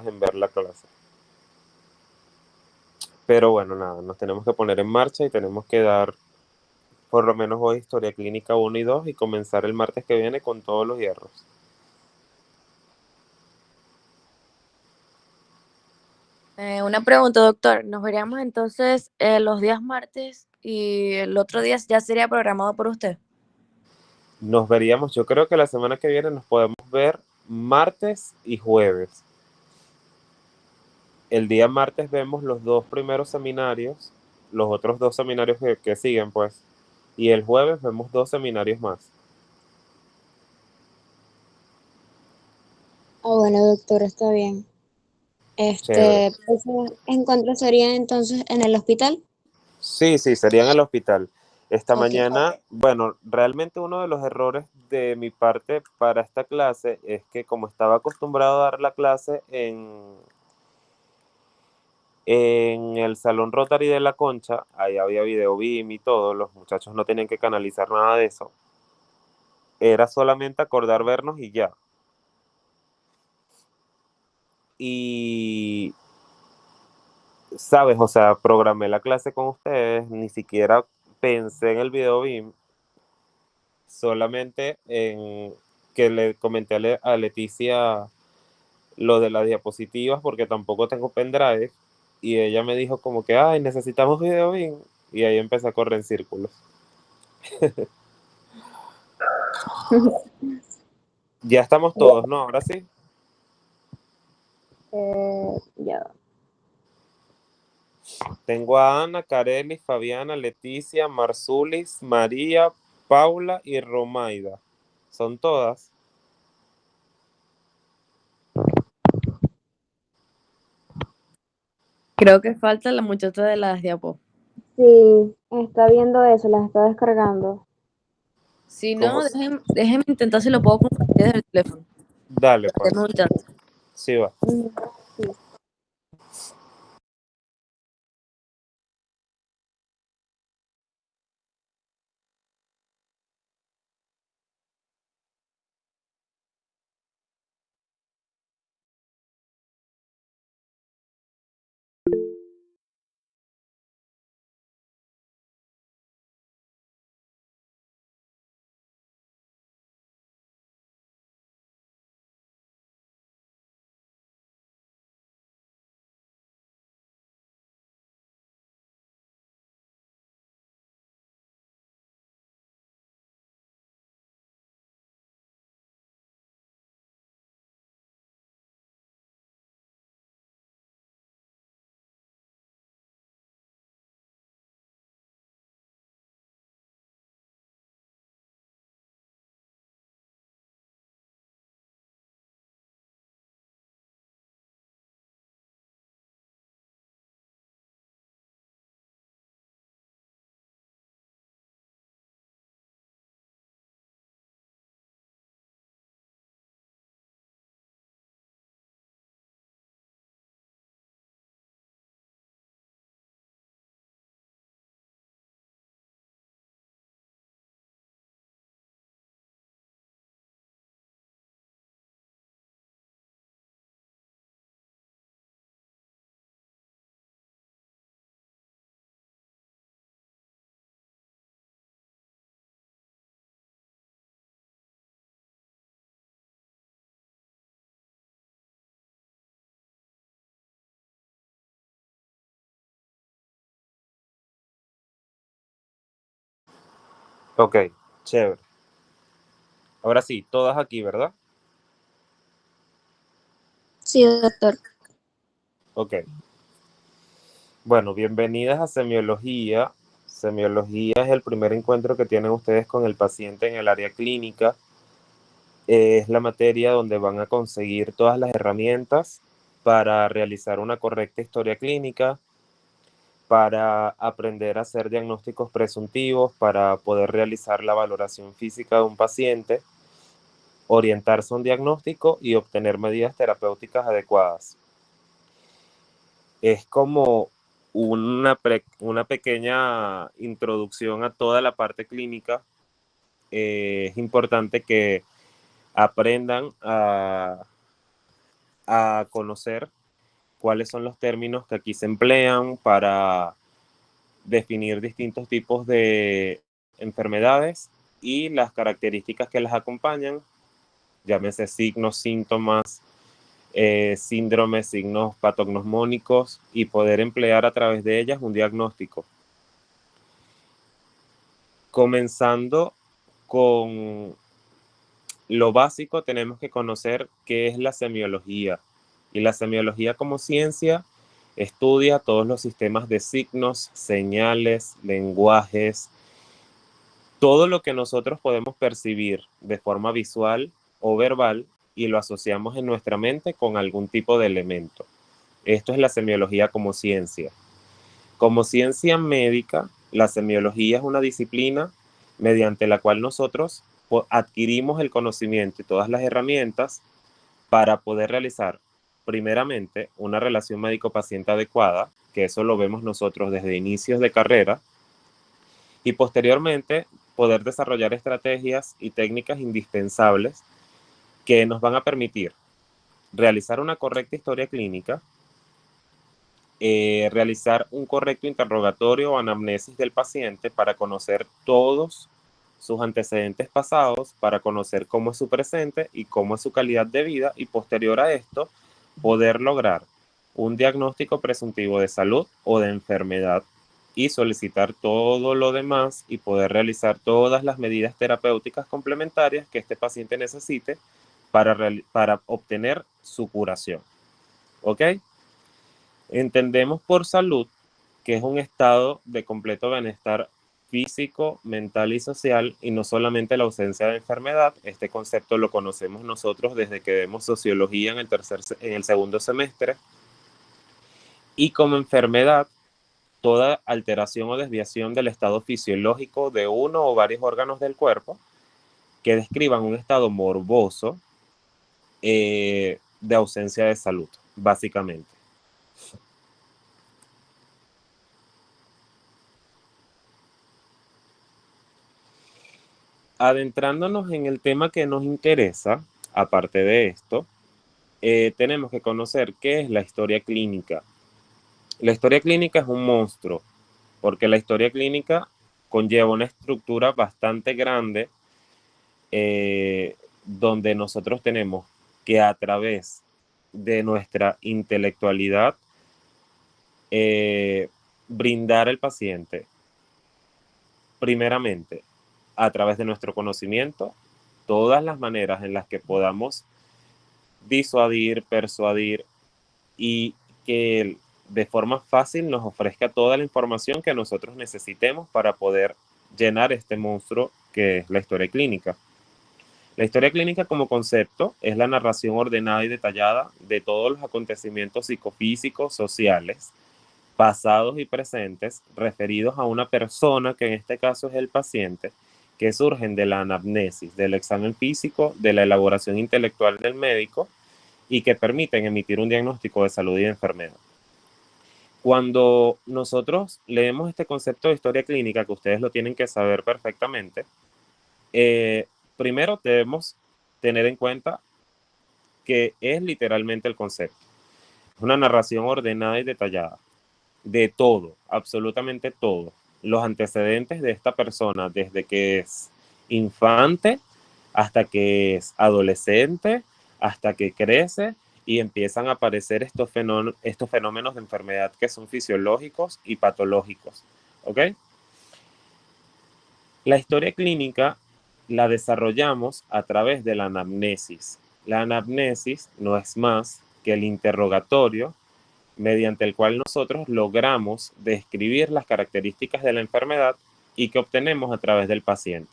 en ver la clase. Pero bueno, nada, nos tenemos que poner en marcha y tenemos que dar por lo menos hoy historia clínica 1 y 2 y comenzar el martes que viene con todos los hierros. Una pregunta, doctor. ¿Nos veríamos entonces los días martes y el otro día ya sería programado por usted? Nos veríamos, yo creo que la semana que viene nos podemos ver martes y jueves. El día martes vemos los 2 primeros seminarios, los otros 2 seminarios que siguen, pues. Y el jueves vemos 2 seminarios más. Ah, bueno, doctor, está bien. Chévere. ¿Esos encuentros serían entonces en el hospital? Sí, sí, sería en el hospital. Esta Ok. mañana, bueno, realmente uno de los errores de mi parte para esta clase es que como estaba acostumbrado a dar la clase en el Salón Rotary de la Concha, ahí había video BIM y todo, los muchachos no tenían que canalizar nada de eso. Era solamente acordar vernos y ya. Y, sabes, o sea, programé la clase con ustedes, ni siquiera pensé en el video BIM, solamente en que le comenté a Leticia lo de las diapositivas porque tampoco tengo pendrive y ella me dijo como que, ay, necesitamos video BIM y ahí empecé a correr en círculos. Ya estamos todos, ¿no? Ahora sí. Ya. Tengo a Ana, Carely, Fabiana, Leticia, Marzulis, María, Paula y Romaida. ¿Son todas? Creo que falta la muchacha de las diapos. Sí, está viendo eso, las está descargando. Si ¿Cómo? no, déjenme intentar si lo puedo compartir desde el teléfono. Dale, pues. Denme un chance. Sí va. Mm, sí. Ok, chévere. Ahora sí, todas aquí, ¿verdad? Sí, doctor. Ok. Bueno, bienvenidas a semiología. Semiología es el primer encuentro que tienen ustedes con el paciente en el área clínica. Es la materia donde van a conseguir todas las herramientas para realizar una correcta historia clínica, para aprender a hacer diagnósticos presuntivos, para poder realizar la valoración física de un paciente, orientarse a un diagnóstico y obtener medidas terapéuticas adecuadas. Es como una pequeña introducción a toda la parte clínica. Es importante que aprendan a conocer cuáles son los términos que aquí se emplean para definir distintos tipos de enfermedades y las características que las acompañan, llámese signos, síntomas, síndromes, signos patognomónicos, y poder emplear a través de ellas un diagnóstico. Comenzando con lo básico, tenemos que conocer qué es la semiología. Y la semiología como ciencia estudia todos los sistemas de signos, señales, lenguajes, todo lo que nosotros podemos percibir de forma visual o verbal y lo asociamos en nuestra mente con algún tipo de elemento. Esto es la semiología como ciencia. Como ciencia médica, la semiología es una disciplina mediante la cual nosotros adquirimos el conocimiento y todas las herramientas para poder realizar, primeramente, una relación médico-paciente adecuada, que eso lo vemos nosotros desde inicios de carrera, y posteriormente poder desarrollar estrategias y técnicas indispensables que nos van a permitir realizar una correcta historia clínica, realizar un correcto interrogatorio o anamnesis del paciente para conocer todos sus antecedentes pasados, para conocer cómo es su presente y cómo es su calidad de vida, y posterior a esto poder lograr un diagnóstico presuntivo de salud o de enfermedad y solicitar todo lo demás y poder realizar todas las medidas terapéuticas complementarias que este paciente necesite para obtener su curación. ¿Ok? Entendemos por salud que es un estado de completo bienestar físico, mental y social, y no solamente la ausencia de enfermedad. Este concepto lo conocemos nosotros desde que vemos sociología en el segundo semestre. Y como enfermedad, toda alteración o desviación del estado fisiológico de uno o varios órganos del cuerpo que describan un estado morboso de ausencia de salud, básicamente. Adentrándonos en el tema que nos interesa, aparte de esto, tenemos que conocer qué es la historia clínica. La historia clínica es un monstruo, porque la historia clínica conlleva una estructura bastante grande, donde nosotros tenemos que, a través de nuestra intelectualidad, brindar al paciente, primeramente, a través de nuestro conocimiento, todas las maneras en las que podamos disuadir, persuadir y que él de forma fácil nos ofrezca toda la información que nosotros necesitemos para poder llenar este monstruo que es la historia clínica. La historia clínica como concepto es la narración ordenada y detallada de todos los acontecimientos psicofísicos, sociales, pasados y presentes, referidos a una persona, que en este caso es el paciente, que surgen de la anamnesis, del examen físico, de la elaboración intelectual del médico y que permiten emitir un diagnóstico de salud y de enfermedad. Cuando nosotros leemos este concepto de historia clínica, que ustedes lo tienen que saber perfectamente, primero debemos tener en cuenta que es literalmente el concepto. Es una narración ordenada y detallada de todo, absolutamente todo. Los antecedentes de esta persona, desde que es infante hasta que es adolescente, hasta que crece y empiezan a aparecer estos fenómenos de enfermedad que son fisiológicos y patológicos. ¿Ok? La historia clínica la desarrollamos a través de la anamnesis. La anamnesis no es más que el interrogatorio mediante el cual nosotros logramos describir las características de la enfermedad y que obtenemos a través del paciente.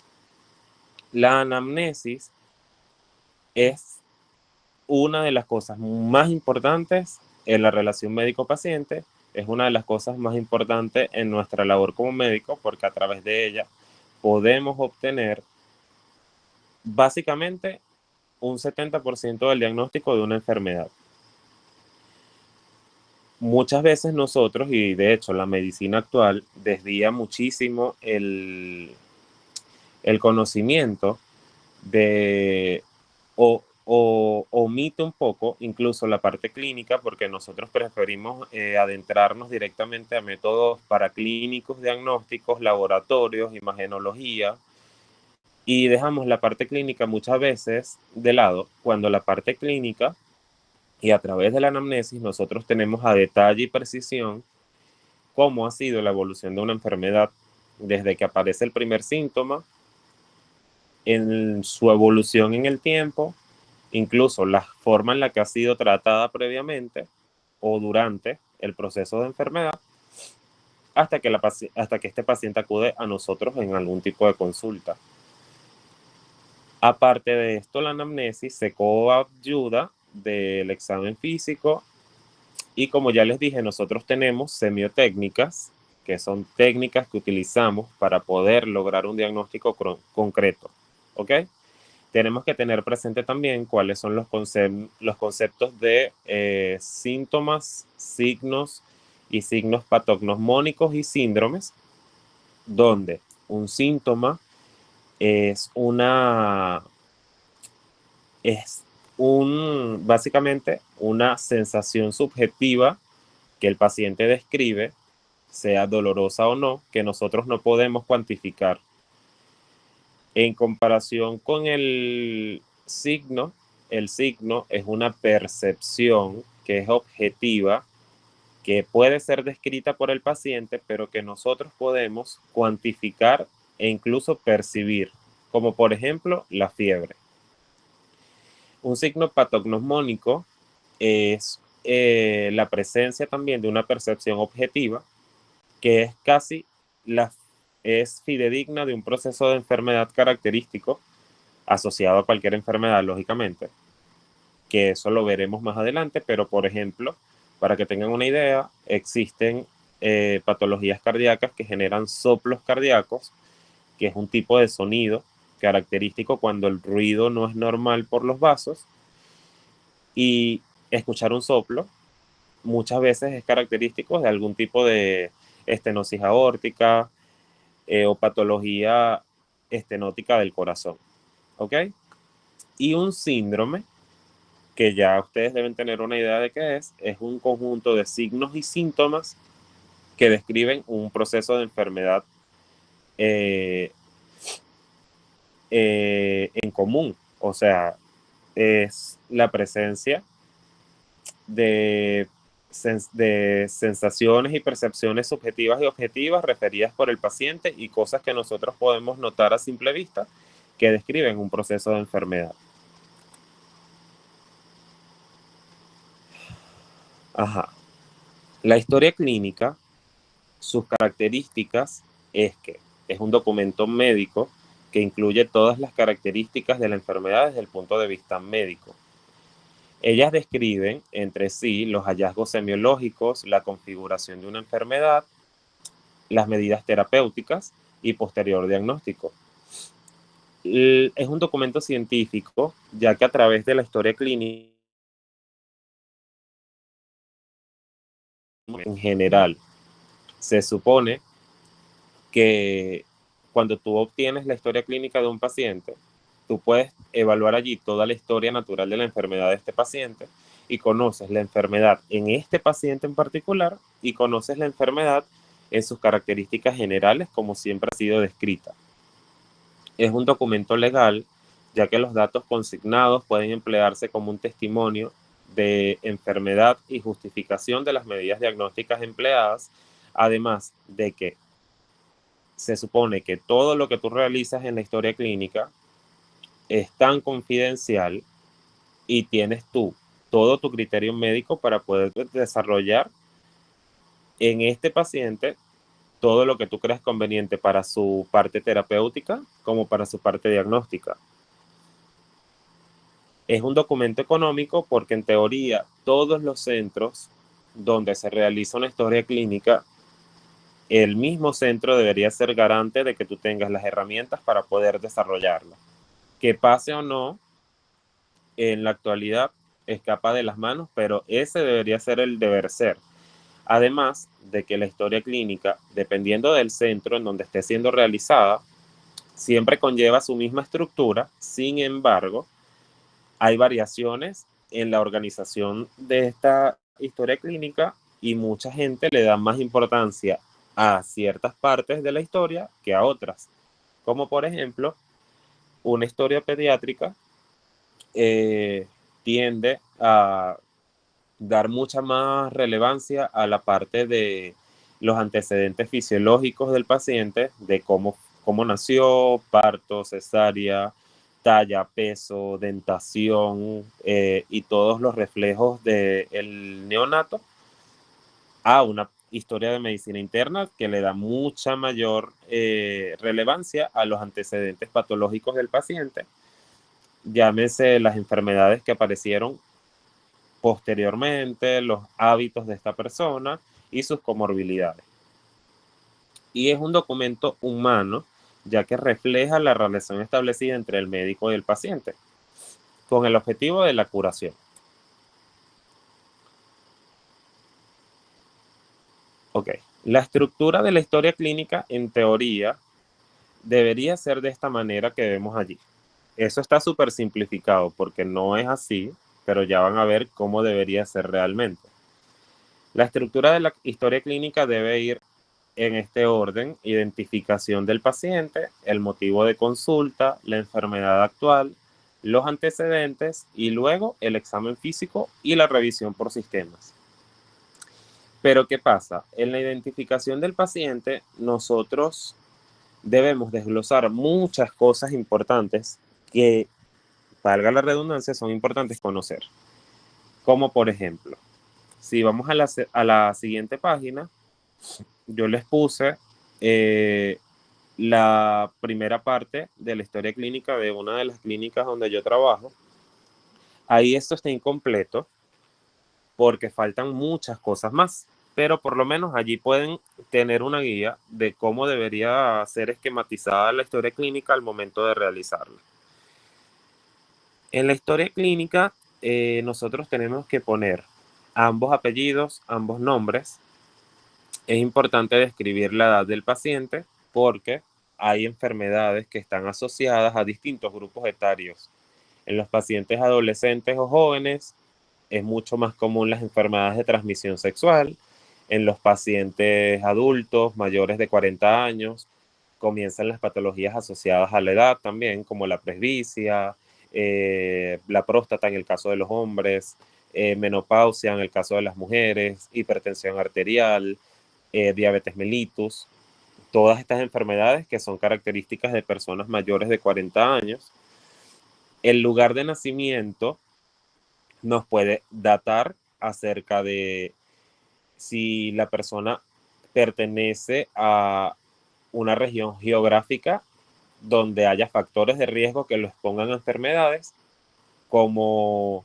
La anamnesis es una de las cosas más importantes en la relación médico-paciente, es una de las cosas más importantes en nuestra labor como médico, porque a través de ella podemos obtener básicamente un 70% del diagnóstico de una enfermedad. Muchas veces nosotros, y de hecho la medicina actual, desvía muchísimo el conocimiento de, o omite un poco incluso la parte clínica, porque nosotros preferimos adentrarnos directamente a métodos paraclínicos, diagnósticos, laboratorios, imagenología, y dejamos la parte clínica muchas veces de lado, cuando la parte clínica y a través de la anamnesis nosotros tenemos a detalle y precisión cómo ha sido la evolución de una enfermedad desde que aparece el primer síntoma, en su evolución en el tiempo, incluso la forma en la que ha sido tratada previamente o durante el proceso de enfermedad, hasta que este paciente acude a nosotros en algún tipo de consulta. Aparte de esto, la anamnesis se coayuda del examen físico y, como ya les dije, nosotros tenemos semiotécnicas, que son técnicas que utilizamos para poder lograr un diagnóstico concreto, ¿ok? Tenemos que tener presente también cuáles son los conceptos de síntomas, signos y signos patognomónicos y síndromes, donde un síntoma es básicamente una sensación subjetiva que el paciente describe, sea dolorosa o no, que nosotros no podemos cuantificar. En comparación con el signo es una percepción que es objetiva, que puede ser descrita por el paciente, pero que nosotros podemos cuantificar e incluso percibir, como por ejemplo la fiebre. Un signo patognomónico es la presencia también de una percepción objetiva que es es fidedigna de un proceso de enfermedad característico asociado a cualquier enfermedad, lógicamente, que eso lo veremos más adelante, pero por ejemplo, para que tengan una idea, existen patologías cardíacas que generan soplos cardíacos, que es un tipo de sonido característico cuando el ruido no es normal por los vasos, y escuchar un soplo muchas veces es característico de algún tipo de estenosis aórtica o patología estenótica del corazón, ¿ok? Y un síndrome, que ya ustedes deben tener una idea de qué es un conjunto de signos y síntomas que describen un proceso de enfermedad en común. O sea, es la presencia de sensaciones y percepciones subjetivas y objetivas referidas por el paciente y cosas que nosotros podemos notar a simple vista que describen un proceso de enfermedad. Ajá. La historia clínica, sus características es que es un documento médico que incluye todas las características de la enfermedad desde el punto de vista médico. Ellas describen entre sí los hallazgos semiológicos, la configuración de una enfermedad, las medidas terapéuticas y posterior diagnóstico. Es un documento científico, ya que a través de la historia clínica en general se supone que cuando tú obtienes la historia clínica de un paciente, tú puedes evaluar allí toda la historia natural de la enfermedad de este paciente y conoces la enfermedad en este paciente en particular y conoces la enfermedad en sus características generales como siempre ha sido descrita. Es un documento legal, ya que los datos consignados pueden emplearse como un testimonio de enfermedad y justificación de las medidas diagnósticas empleadas, además de que se supone que todo lo que tú realizas en la historia clínica es tan confidencial y tienes tú todo tu criterio médico para poder desarrollar en este paciente todo lo que tú creas conveniente para su parte terapéutica como para su parte diagnóstica. Es un documento económico porque en teoría todos los centros donde se realiza una historia clínica, el mismo centro debería ser garante de que tú tengas las herramientas para poder desarrollarla. Que pase o no, en la actualidad escapa de las manos, pero ese debería ser el deber ser. Además de que la historia clínica, dependiendo del centro en donde esté siendo realizada, siempre conlleva su misma estructura. Sin embargo, hay variaciones en la organización de esta historia clínica y mucha gente le da más importancia a ciertas partes de la historia que a otras. Como por ejemplo, una historia pediátrica tiende a dar mucha más relevancia a la parte de los antecedentes fisiológicos del paciente, de cómo nació, parto, cesárea, talla, peso, dentación y todos los reflejos del neonato, a una historia de medicina interna que le da mucha mayor relevancia a los antecedentes patológicos del paciente, llámese las enfermedades que aparecieron posteriormente, los hábitos de esta persona y sus comorbilidades. Y es un documento humano, ya que refleja la relación establecida entre el médico y el paciente, con el objetivo de la curación. Ok, la estructura de la historia clínica, en teoría, debería ser de esta manera que vemos allí. Eso está súper simplificado porque no es así, pero ya van a ver cómo debería ser realmente. La estructura de la historia clínica debe ir en este orden: identificación del paciente, el motivo de consulta, la enfermedad actual, los antecedentes y luego el examen físico y la revisión por sistemas. Pero ¿qué pasa? En la identificación del paciente, nosotros debemos desglosar muchas cosas importantes que, valga la redundancia, son importantes conocer. Como por ejemplo, si vamos a la siguiente página, yo les puse la primera parte de la historia clínica de una de las clínicas donde yo trabajo. Ahí esto está incompleto porque faltan muchas cosas más, pero por lo menos allí pueden tener una guía de cómo debería ser esquematizada la historia clínica al momento de realizarla. En la historia clínica, nosotros tenemos que poner ambos apellidos, ambos nombres. Es importante describir la edad del paciente porque hay enfermedades que están asociadas a distintos grupos etarios. En los pacientes adolescentes o jóvenes es mucho más común las enfermedades de transmisión sexual. En los pacientes adultos mayores de 40 años comienzan las patologías asociadas a la edad también, como la presbicia, la próstata en el caso de los hombres, menopausia en el caso de las mujeres, hipertensión arterial, diabetes mellitus, todas estas enfermedades que son características de personas mayores de 40 años. El lugar de nacimiento nos puede datar acerca de si la persona pertenece a una región geográfica donde haya factores de riesgo que lo expongan a enfermedades, como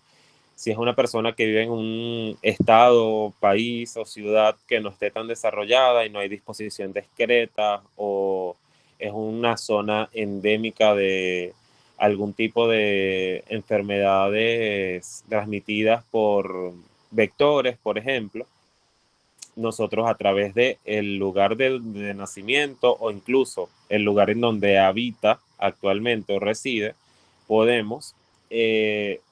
si es una persona que vive en un estado, país o ciudad que no esté tan desarrollada y no hay disposición discreta, o es una zona endémica de algún tipo de enfermedades transmitidas por vectores, por ejemplo. Nosotros, a través de el lugar de nacimiento o incluso el lugar en donde habita actualmente o reside, podemos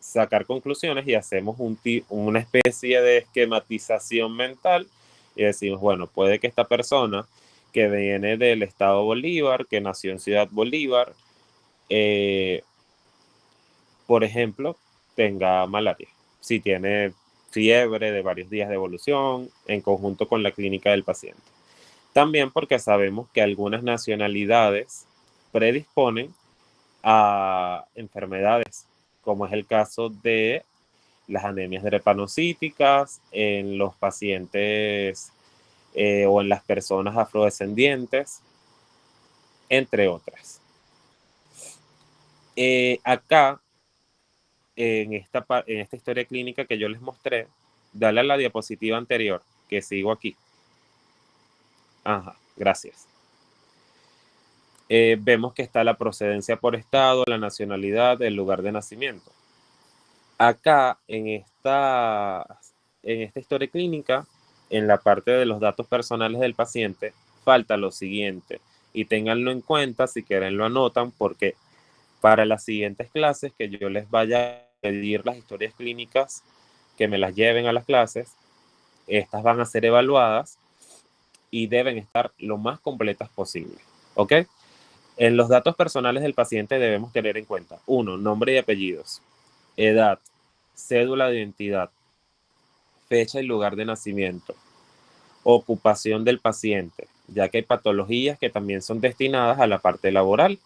sacar conclusiones y hacemos una especie de esquematización mental y decimos, bueno, puede que esta persona que viene del estado Bolívar, que nació en Ciudad Bolívar, por ejemplo, tenga malaria. Si tiene fiebre de varios días de evolución, en conjunto con la clínica del paciente. También porque sabemos que algunas nacionalidades predisponen a enfermedades, como es el caso de las anemias drepanocíticas en los pacientes o en las personas afrodescendientes, entre otras. Acá, en esta historia clínica que yo les mostré, dale a la diapositiva anterior, que sigo aquí. Ajá, gracias. Vemos que está la procedencia por estado, la nacionalidad, el lugar de nacimiento. Acá, en esta historia clínica, en la parte de los datos personales del paciente, falta lo siguiente. Y ténganlo en cuenta, si quieren lo anotan, porque para las siguientes clases que yo les vaya pedir las historias clínicas que me las lleven a las clases. Estas van a ser evaluadas y deben estar lo más completas posible, ¿ok? En los datos personales del paciente debemos tener en cuenta: 1, nombre y apellidos, edad, cédula de identidad, fecha y lugar de nacimiento, ocupación del paciente, ya que hay patologías que también son destinadas a la parte laboral,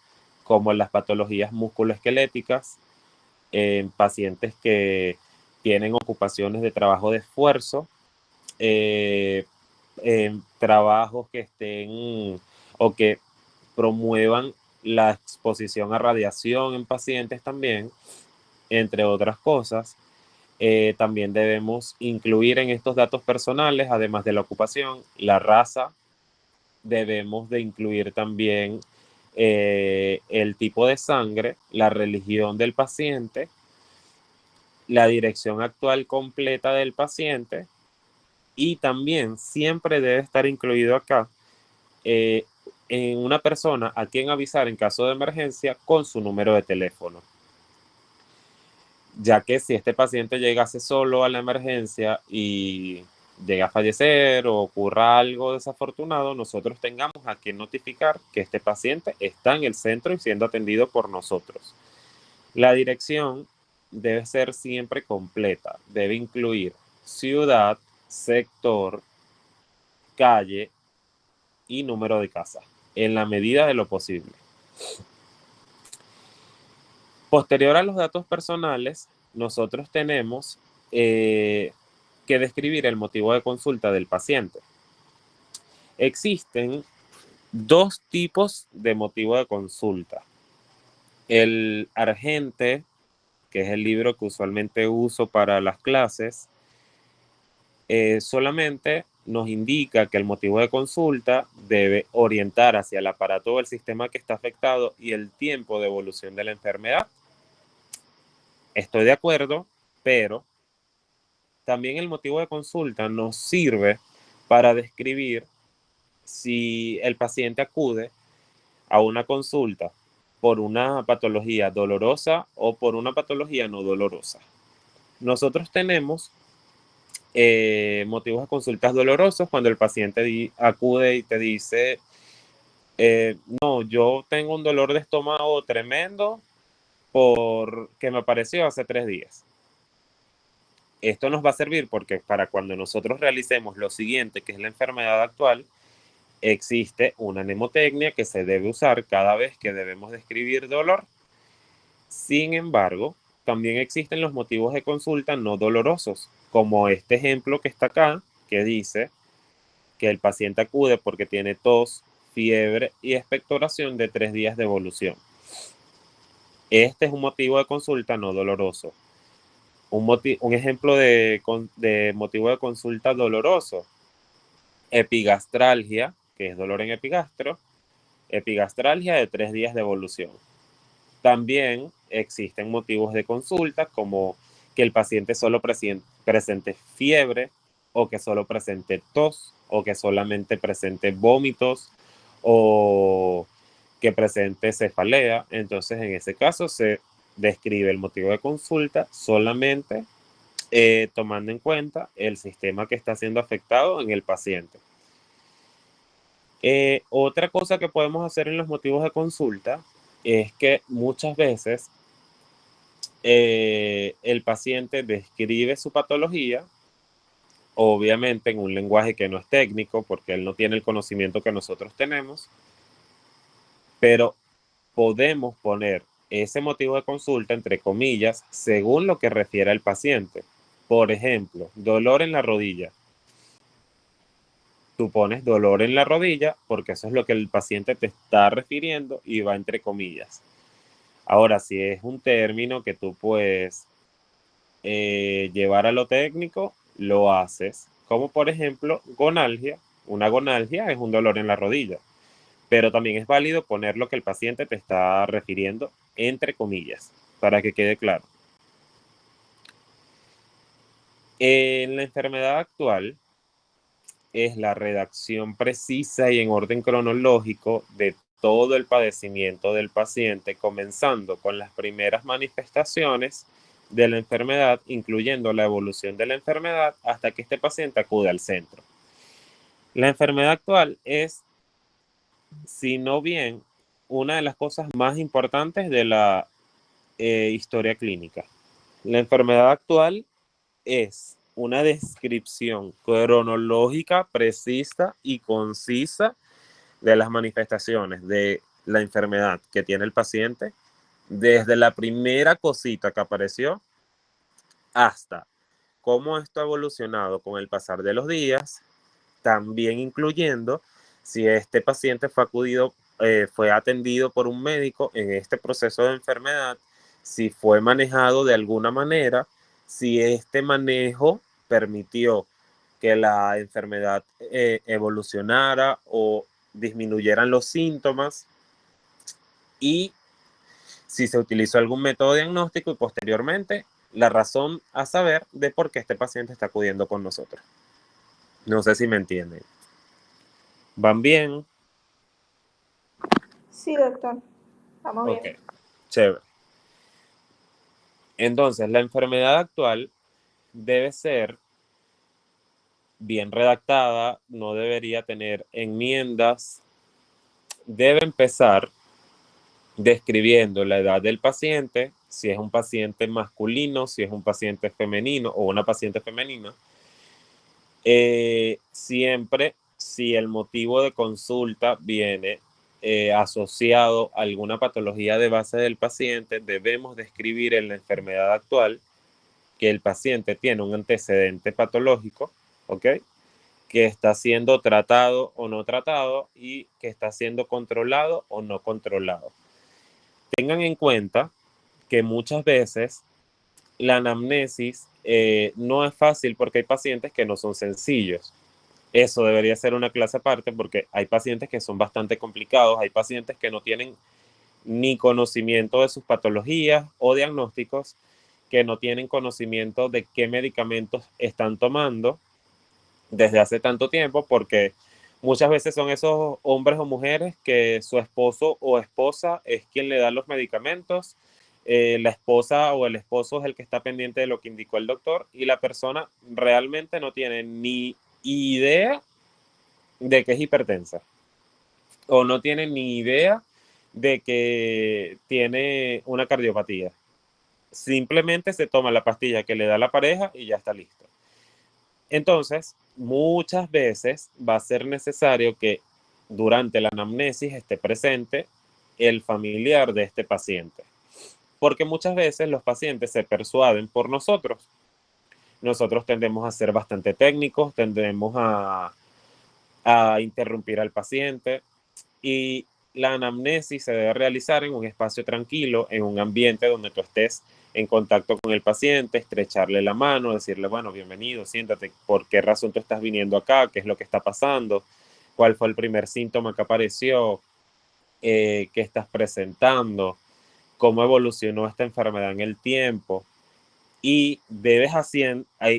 como las patologías musculoesqueléticas, en pacientes que tienen ocupaciones de trabajo de esfuerzo, en trabajos que estén o que promuevan la exposición a radiación en pacientes también, entre otras cosas. También debemos incluir en estos datos personales, además de la ocupación, la raza. Debemos de incluir también el tipo de sangre, la religión del paciente, la dirección actual completa del paciente, y también siempre debe estar incluido acá en una persona a quien avisar en caso de emergencia con su número de teléfono, ya que si este paciente llegase solo a la emergencia y llega a fallecer o ocurra algo desafortunado, nosotros tengamos a quien notificar que este paciente está en el centro y siendo atendido por nosotros. La dirección debe ser siempre completa, debe incluir ciudad, sector, calle y número de casa, en la medida de lo posible. Posterior a los datos personales, nosotros tenemos que describir el motivo de consulta del paciente. Existen dos tipos de motivo de consulta. El Argente, que es el libro que usualmente uso para las clases, solamente nos indica que el motivo de consulta debe orientar hacia el aparato o el sistema que está afectado y el tiempo de evolución de la enfermedad. Estoy de acuerdo, pero también el motivo de consulta nos sirve para describir si el paciente acude a una consulta por una patología dolorosa o por una patología no dolorosa. Nosotros tenemos motivos de consultas dolorosos cuando el paciente acude y te dice, no, yo tengo un dolor de estómago tremendo porque me apareció hace 3 días. Esto nos va a servir porque para cuando nosotros realicemos lo siguiente, que es la enfermedad actual, existe una mnemotecnia que se debe usar cada vez que debemos describir dolor. Sin embargo, también existen los motivos de consulta no dolorosos, como este ejemplo que está acá, que dice que el paciente acude porque tiene tos, fiebre y expectoración de 3 días de evolución. Este es un motivo de consulta no doloroso. Un ejemplo de motivo de consulta doloroso: epigastralgia, que es dolor en epigastro, epigastralgia de 3 días de evolución. También existen motivos de consulta como que el paciente solo presente fiebre, o que solo presente tos, o que solamente presente vómitos, o que presente cefalea. Entonces, en ese caso se describe el motivo de consulta solamente tomando en cuenta el sistema que está siendo afectado en el paciente. Otra cosa que podemos hacer en los motivos de consulta es que muchas veces el paciente describe su patología, obviamente en un lenguaje que no es técnico, porque él no tiene el conocimiento que nosotros tenemos, pero podemos poner ese motivo de consulta entre comillas según lo que refiere al paciente. Por ejemplo, dolor en la rodilla. Tú pones dolor en la rodilla porque eso es lo que el paciente te está refiriendo y va entre comillas. Ahora, si es un término que tú puedes llevar a lo técnico, lo haces. Como por ejemplo, gonalgia. Una gonalgia es un dolor en la rodilla, pero también es válido poner lo que el paciente te está refiriendo entre comillas, para que quede claro. En la enfermedad actual es la redacción precisa y en orden cronológico de todo el padecimiento del paciente, comenzando con las primeras manifestaciones de la enfermedad, incluyendo la evolución de la enfermedad hasta que este paciente acude al centro. La enfermedad actual es, si no bien, una de las cosas más importantes de la historia clínica. La enfermedad actual es una descripción cronológica, precisa y concisa de las manifestaciones de la enfermedad que tiene el paciente, desde la primera cosita que apareció hasta cómo esto ha evolucionado con el pasar de los días, también incluyendo si este paciente fue atendido por un médico en este proceso de enfermedad, si fue manejado de alguna manera, si este manejo permitió que la enfermedad evolucionara o disminuyeran los síntomas, y si se utilizó algún método diagnóstico y posteriormente la razón a saber de por qué este paciente está acudiendo con nosotros. No sé si me entienden. ¿Van bien? Sí, doctor. Vamos Ok, bien. chévere. Entonces, la enfermedad actual debe ser bien redactada, no debería tener enmiendas, debe empezar describiendo la edad del paciente, si es un paciente masculino, si es un paciente femenino o una paciente femenina. Siempre, si el motivo de consulta viene asociado a alguna patología de base del paciente, debemos describir en la enfermedad actual que el paciente tiene un antecedente patológico, ¿ok? Que está siendo tratado o no tratado y que está siendo controlado o no controlado. Tengan en cuenta que muchas veces la anamnesis no es fácil porque hay pacientes que no son sencillos. Eso debería ser una clase aparte porque hay pacientes que son bastante complicados, hay pacientes que no tienen ni conocimiento de sus patologías o diagnósticos, que no tienen conocimiento de qué medicamentos están tomando desde hace tanto tiempo, porque muchas veces son esos hombres o mujeres que su esposo o esposa es quien le da los medicamentos, la esposa o el esposo es el que está pendiente de lo que indicó el doctor y la persona realmente no tiene ni idea de que es hipertensa o no tiene ni idea de que tiene una cardiopatía. Simplemente se toma la pastilla que le da la pareja y ya está listo. Entonces, muchas veces va a ser necesario que durante la anamnesis esté presente el familiar de este paciente, porque muchas veces los pacientes se persuaden por nosotros. Nosotros tendemos a ser bastante técnicos, tendemos a interrumpir al paciente, y la anamnesis se debe realizar en un espacio tranquilo, en un ambiente donde tú estés en contacto con el paciente, estrecharle la mano, decirle, bueno, bienvenido, siéntate, ¿por qué razón tú estás viniendo acá? ¿Qué es lo que está pasando? ¿Cuál fue el primer síntoma que apareció? ¿Qué estás presentando? ¿Cómo evolucionó esta enfermedad en el tiempo? Y debes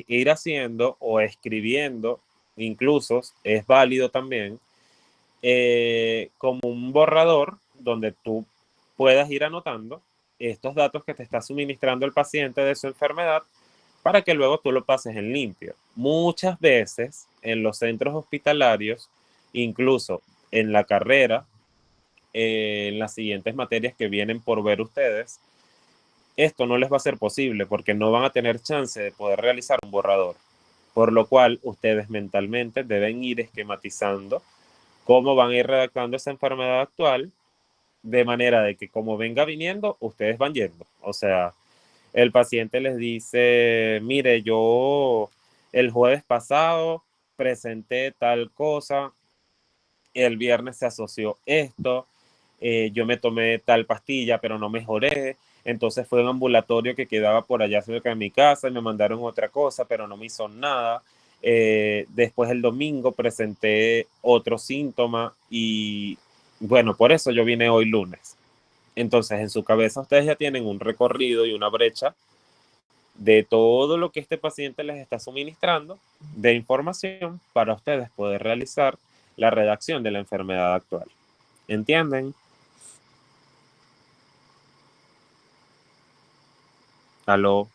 ir haciendo o escribiendo, incluso es válido también, como un borrador donde tú puedas ir anotando estos datos que te está suministrando el paciente de su enfermedad para que luego tú lo pases en limpio. Muchas veces en los centros hospitalarios, incluso en la carrera, en las siguientes materias que vienen por ver ustedes, esto no les va a ser posible porque no van a tener chance de poder realizar un borrador, por lo cual ustedes mentalmente deben ir esquematizando cómo van a ir redactando esa enfermedad actual, de manera de que como venga viniendo, ustedes van yendo. O sea, el paciente les dice, mire, yo el jueves pasado presenté tal cosa, el viernes se asoció esto, yo me tomé tal pastilla, pero no mejoré. Entonces fue un ambulatorio que quedaba por allá cerca de mi casa y me mandaron otra cosa, pero no me hizo nada. Después el domingo presenté otro síntoma y bueno, por eso yo vine hoy lunes. Entonces en su cabeza ustedes ya tienen un recorrido y una brecha de todo lo que este paciente les está suministrando de información para ustedes poder realizar la redacción de la enfermedad actual. ¿Entienden? ¿Aló?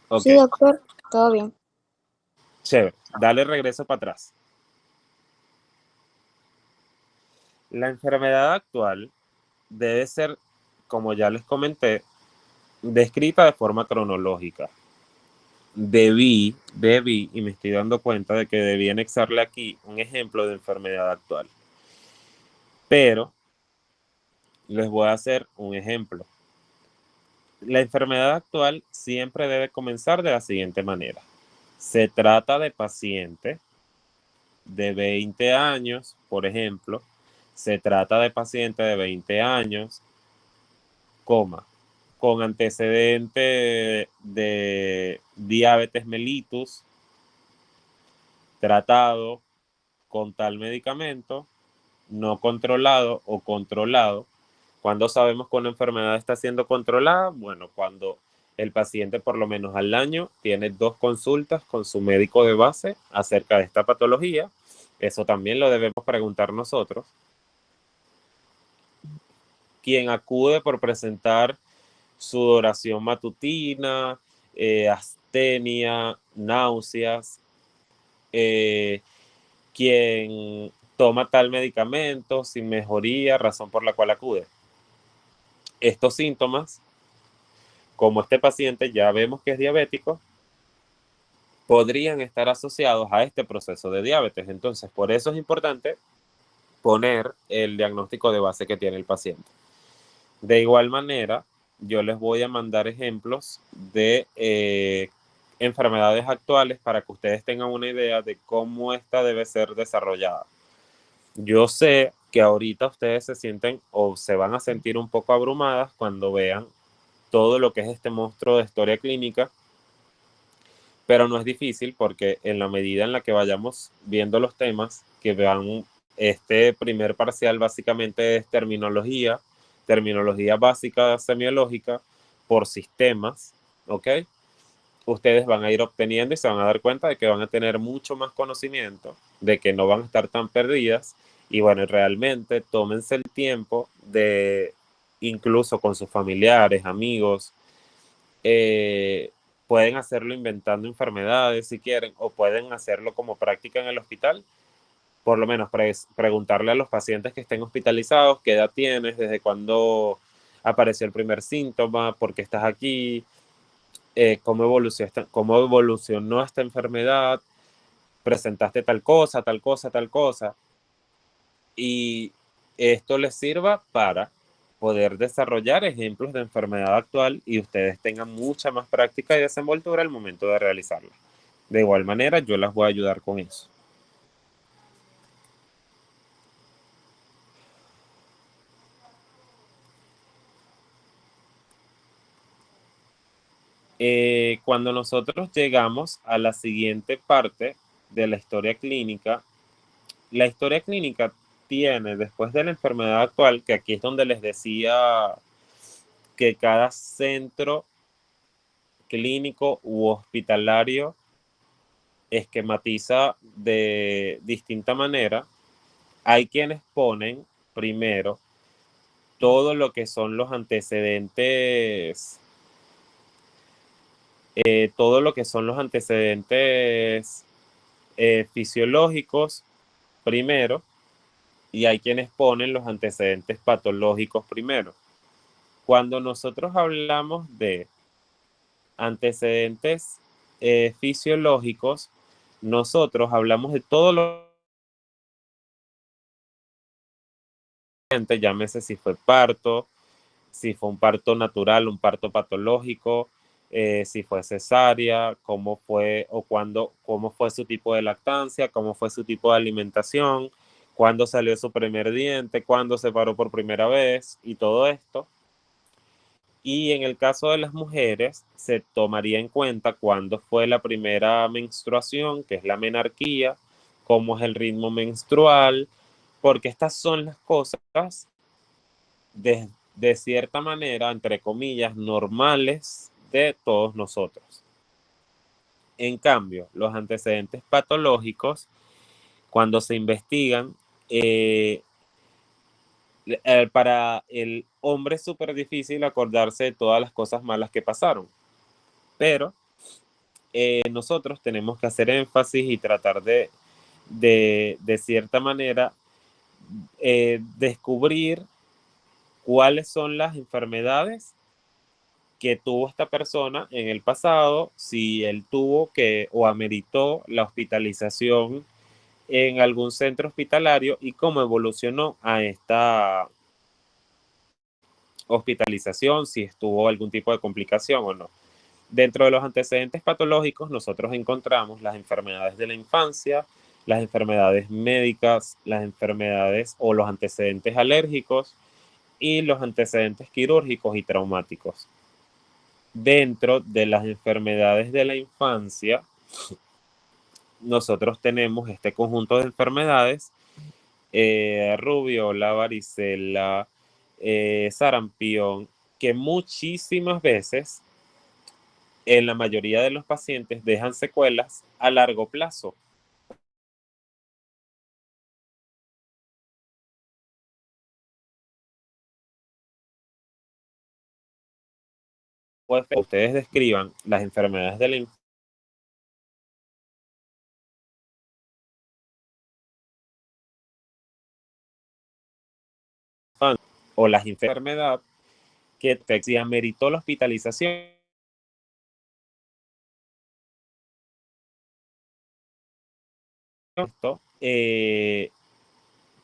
Ok, Sí, doctor, todo bien. chévere. Dale regreso para atrás. La enfermedad actual debe ser, como ya les comenté, descrita de forma cronológica. Debí, y me estoy dando cuenta de que debí anexarle aquí un ejemplo de enfermedad actual. Pero les voy a hacer un ejemplo. La enfermedad actual siempre debe comenzar de la siguiente manera. Se trata de paciente de 20 años, por ejemplo. Se trata de paciente de 20 años, coma, con antecedente de diabetes mellitus, tratado con tal medicamento, no controlado o controlado. ¿Cuándo sabemos que una enfermedad está siendo controlada? Bueno, cuando el paciente por lo menos al año tiene 2 consultas con su médico de base acerca de esta patología. Eso también lo debemos preguntar nosotros. Quien acude por presentar sudoración matutina, astenia, náuseas, quien toma tal medicamento sin mejoría, razón por la cual acude. Estos síntomas, como este paciente ya vemos que es diabético, podrían estar asociados a este proceso de diabetes. Entonces, por eso es importante poner el diagnóstico de base que tiene el paciente. De igual manera, yo les voy a mandar ejemplos de enfermedades actuales para que ustedes tengan una idea de cómo esta debe ser desarrollada. Yo sé que ahorita ustedes se sienten o se van a sentir un poco abrumadas cuando vean todo lo que es este monstruo de historia clínica, pero no es difícil porque en la medida en la que vayamos viendo los temas, que vean este primer parcial básicamente es terminología básica semiológica por sistemas, ¿ok? Ustedes van a ir obteniendo y se van a dar cuenta de que van a tener mucho más conocimiento, de que no van a estar tan perdidas y bueno, realmente tómense el tiempo de, incluso con sus familiares, amigos, eh, pueden hacerlo inventando enfermedades si quieren o pueden hacerlo como práctica en el hospital. Por lo menos preguntarle a los pacientes que estén hospitalizados qué edad tienes, desde cuándo apareció el primer síntoma, por qué estás aquí, cómo evolucionó esta enfermedad, presentaste tal cosa, tal cosa, tal cosa. Y esto les sirva para poder desarrollar ejemplos de enfermedad actual y ustedes tengan mucha más práctica y desenvoltura al momento de realizarla. De igual manera, yo las voy a ayudar con eso. Cuando nosotros llegamos a la siguiente parte de la historia clínica tiene, después de la enfermedad actual, que aquí es donde les decía que cada centro clínico u hospitalario esquematiza de distinta manera. Hay quienes ponen primero todo lo que son los antecedentes, fisiológicos primero, y hay quienes ponen los antecedentes patológicos primero. Cuando nosotros hablamos de antecedentes fisiológicos, nosotros hablamos de todo lo que llámese si fue parto, si fue un parto natural, un parto patológico, si fue cesárea, cómo fue o cuándo, cómo fue su tipo de lactancia, cómo fue su tipo de alimentación, cuándo salió su primer diente, cuándo se paró por primera vez y todo esto. Y en el caso de las mujeres, se tomaría en cuenta cuándo fue la primera menstruación, que es la menarquía, cómo es el ritmo menstrual, porque estas son las cosas de cierta manera, entre comillas, normales de todos nosotros. En cambio, los antecedentes patológicos, cuando se investigan, para el hombre es súper difícil acordarse de todas las cosas malas que pasaron, pero nosotros tenemos que hacer énfasis y tratar de cierta manera, descubrir cuáles son las enfermedades que tuvo esta persona en el pasado, si él tuvo que o ameritó la hospitalización en algún centro hospitalario y cómo evolucionó a esta hospitalización, si estuvo algún tipo de complicación o no. Dentro de los antecedentes patológicos, nosotros encontramos las enfermedades de la infancia, las enfermedades médicas, las enfermedades o los antecedentes alérgicos y los antecedentes quirúrgicos y traumáticos. Dentro de las enfermedades de la infancia, nosotros tenemos este conjunto de enfermedades, rubiola, varicela, sarampión, que muchísimas veces en la mayoría de los pacientes dejan secuelas a largo plazo. Ustedes describan las enfermedades de la infancia o las enfermedades que si ameritó la hospitalización,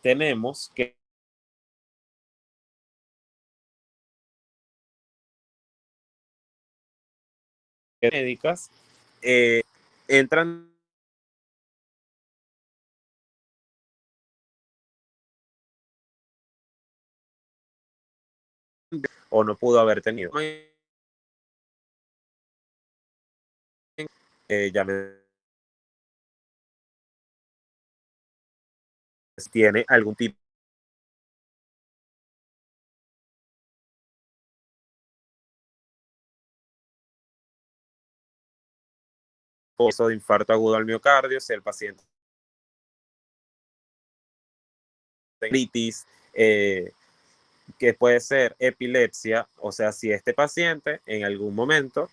tenemos que médicas entran o no pudo haber tenido. Ya tiene algún tipo de infarto agudo al miocardio, si el paciente tiene que puede ser epilepsia, o sea, si este paciente en algún momento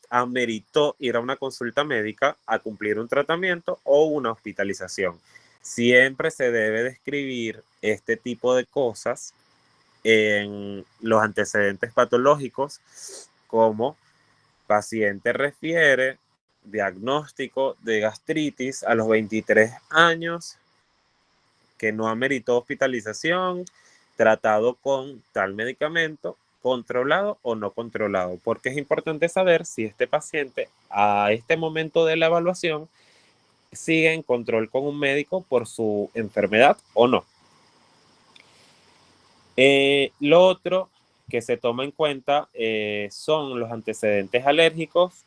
ameritó ir a una consulta médica a cumplir un tratamiento o una hospitalización. Siempre se debe describir este tipo de cosas en los antecedentes patológicos, como paciente refiere diagnóstico de gastritis a los 23 años, que no ameritó hospitalización, tratado con tal medicamento, controlado o no controlado, porque es importante saber si este paciente a este momento de la evaluación sigue en control con un médico por su enfermedad o no. Lo otro que se toma en cuenta son los antecedentes alérgicos,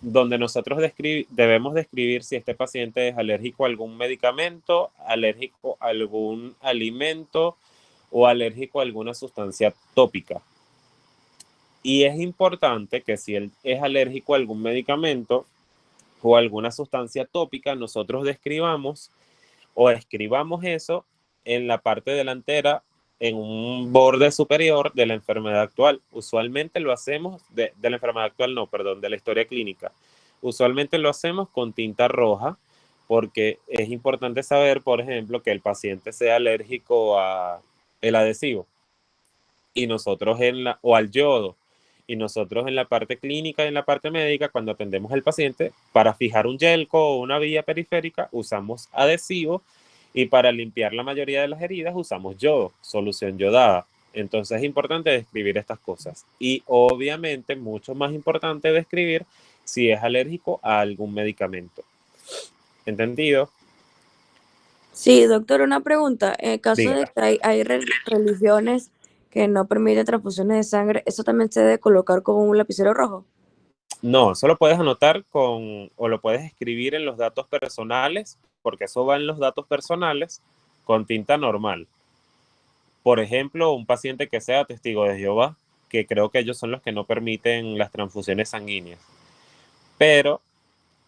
donde nosotros debemos describir si este paciente es alérgico a algún medicamento, alérgico a algún alimento o alérgico a alguna sustancia tópica. Y es importante que si él es alérgico a algún medicamento o alguna sustancia tópica, nosotros describamos o escribamos eso en la parte delantera, en un borde superior de la enfermedad actual. Usualmente lo hacemos, de la enfermedad actual no, perdón, de la historia clínica. Usualmente lo hacemos con tinta roja, porque es importante saber, por ejemplo, que el paciente sea alérgico a el adhesivo y nosotros o al yodo. Y nosotros en la parte clínica y en la parte médica, cuando atendemos al paciente, para fijar un yelco o una vía periférica, usamos adhesivo, y para limpiar la mayoría de las heridas usamos yodo, solución yodada. Entonces es importante describir estas cosas. Y obviamente, mucho más importante describir si es alérgico a algún medicamento. ¿Entendido? Sí, doctor, una pregunta. En el caso Diga. de que hay religiones que no permiten transfusiones de sangre, ¿eso también se debe colocar con un lapicero rojo? No, eso lo puedes anotar o lo puedes escribir en los datos personales, porque eso va en los datos personales con tinta normal. Por ejemplo, un paciente que sea testigo de Jehová, que creo que ellos son los que no permiten las transfusiones sanguíneas. Pero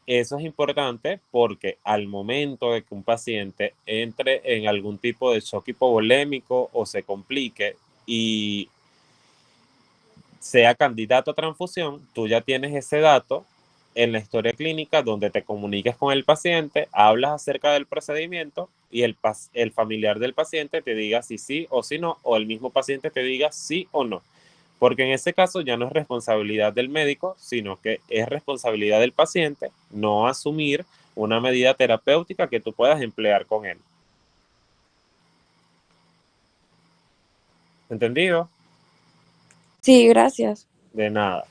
eso es importante porque al momento de que un paciente entre en algún tipo de shock hipovolémico o se complique y sea candidato a transfusión, tú ya tienes ese dato en la historia clínica donde te comuniques con el paciente, hablas acerca del procedimiento y el familiar del paciente te diga si sí o si no, o el mismo paciente te diga sí o no. Porque en ese caso ya no es responsabilidad del médico, sino que es responsabilidad del paciente no asumir una medida terapéutica que tú puedas emplear con él. ¿Entendido? Sí, gracias. De nada.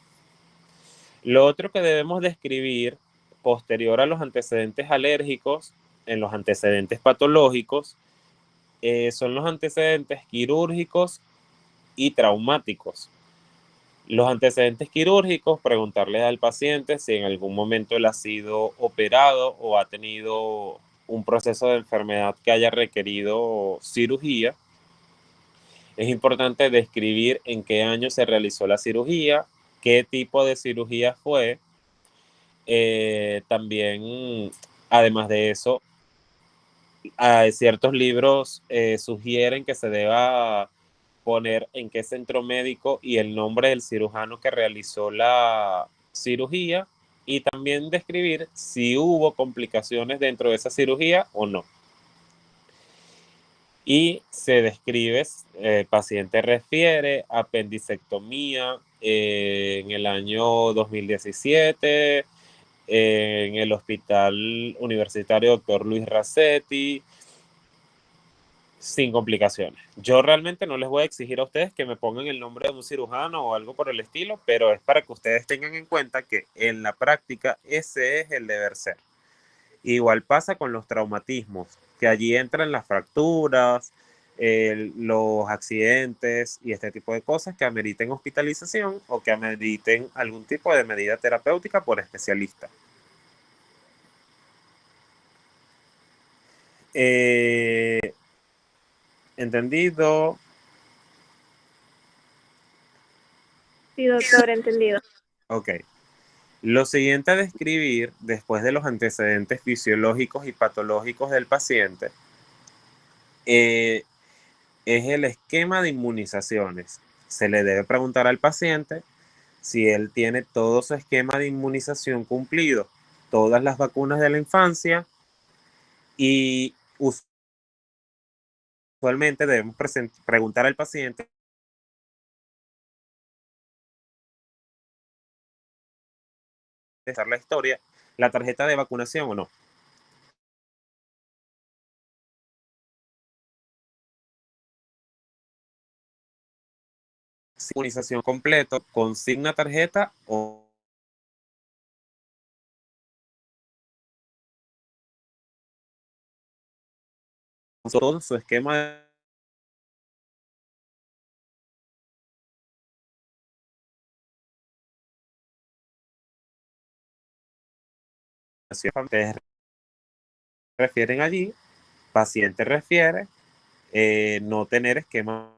Lo otro que debemos describir posterior a los antecedentes alérgicos, en los antecedentes patológicos, son los antecedentes quirúrgicos y traumáticos. Los antecedentes quirúrgicos, preguntarle al paciente si en algún momento él ha sido operado o ha tenido un proceso de enfermedad que haya requerido cirugía. Es importante describir en qué año se realizó la cirugía, qué tipo de cirugía fue. También, además de eso, ciertos libros sugieren que se deba poner en qué centro médico y el nombre del cirujano que realizó la cirugía y también describir si hubo complicaciones dentro de esa cirugía o no. Y se describe, paciente refiere apendicectomía en el año 2017 en el Hospital Universitario Dr. Luis Racetti, sin complicaciones. Yo realmente no les voy a exigir a ustedes que me pongan el nombre de un cirujano o algo por el estilo, pero es para que ustedes tengan en cuenta que en la práctica ese es el deber ser. Igual pasa con los traumatismos, que allí entran las fracturas, los accidentes y este tipo de cosas que ameriten hospitalización o que ameriten algún tipo de medida terapéutica por especialista. ¿Entendido? Sí, doctor, entendido. Ok. Lo siguiente a describir, después de los antecedentes fisiológicos y patológicos del paciente, es el esquema de inmunizaciones. Se le debe preguntar al paciente si él tiene todo su esquema de inmunización cumplido, todas las vacunas de la infancia, y usualmente debemos preguntar al paciente la historia, la tarjeta de vacunación o no. Inmunización completo, consigna tarjeta o todo su esquema de vacunación. Ustedes refieren allí, paciente refiere, no tener esquema.